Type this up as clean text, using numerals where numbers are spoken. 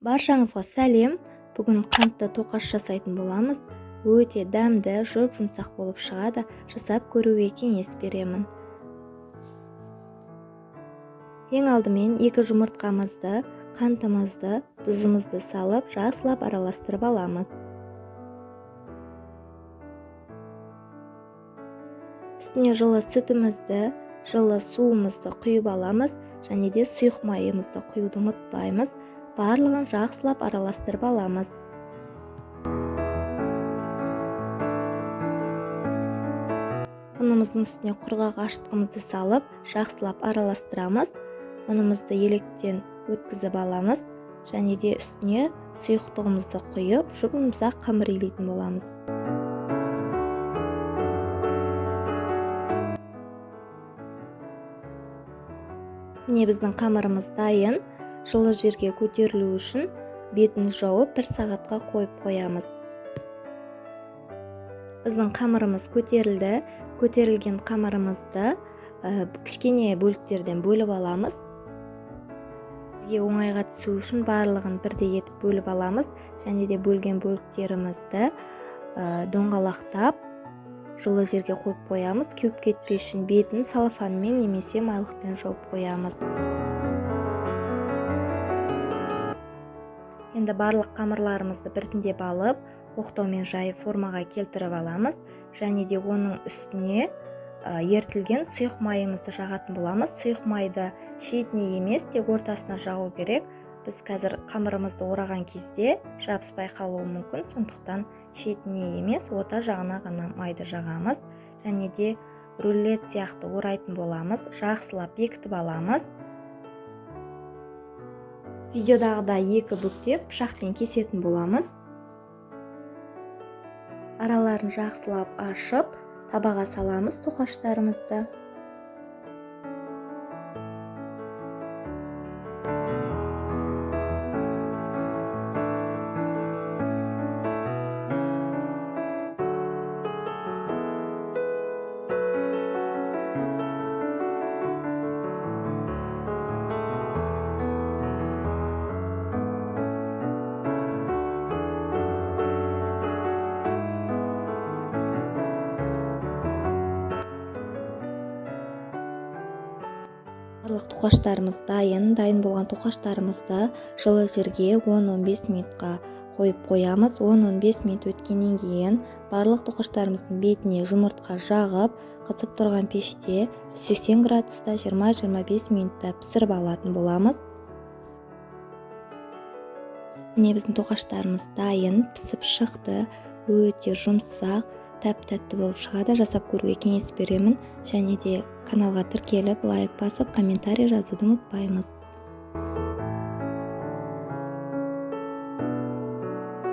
Баршаңызға сәлем. Бүгін қантты тоқаш жасайтын боламыз. Өте дәмді, жұп-жұмсақ болып шығады. Жасап көруге кеңес беремін. Ең алдымен 2 жұмыртқамызды, қантымызды, тұзымызды салып, жақсылап араластырып аламыз. Үстіне жылы сүтімізді, жылы суымызды құйып аламыз, және де сұйық майымызды құюды ұмытпаймыз. Барлығын жақсылап араластырып аламыз. Ұнымыздың үстіне құрғақ ашытқымызды салып, жақсылап араластырамыз. Ұнымызды електен өткізіп аламыз, және де үстіне сұйықтығымызды құйып, жұп-жұмсақ қамыр илейтін боламыз. Міне біздің қамырымыз дайын. Жылы жерге көтерілу үшін бетін жауып 1 сағатқа қойып қоямыз. Біздің қамырымыз көтерілді. Көтерілген қамырымызды кішкене бөліктерден бөліп аламыз. Бізге оңайға түсу үшін барлығын бірдей етіп бөліп аламыз, және де бөлген бөліктерімізді доңғалақтап жылы жерге қойып қоямыз. Кеуіп кетпес үшін бетін салафанмен немесе майлықпен жауып қоямыз. Енді барлық қамырларымызды біртіндеп алып, оқтаумен жайып формаға келтіріп аламыз, және де оның үстіне ертілген сұйық майымызды жағатын боламыз. Сұйық майды шетіне емес, тек ортасына жағу керек. Біз қазір қамырымызды ораған кезде жабыспай қалуы мүмкін, сондықтан шетіне емес, орта жағына ғана майды жағамыз, және де рулет сияқты орайтын боламыз. Жақсылап бекітіп аламыз. Видеодағыдай 2 бүктеп пышақпен кесетін боламыз. Араларын жақсылап ашып, табаға саламыз тоқаштарымызды. Барлық тоқаштарымыз дайын болған тоқаштарымызды жылы жерге 10-15 минутқа қойып қоямыз. 10-15 минут өткеннен кейін барлық тоқаштарымыздың бетіне жұмыртқа жағып, қызып тұрған пеште 180 градуста 20-25 минутта пісіріп алатын боламыз. Міне біздің тоқаштарымыз дайын, пісіп шықты. Өте жұмсақ, тәп-тәтті болып шығады. Жасап көруге кеңес беремін, және де каналға тіркеліп, лайк басып, комментарий жазуды ұмытпаймыз.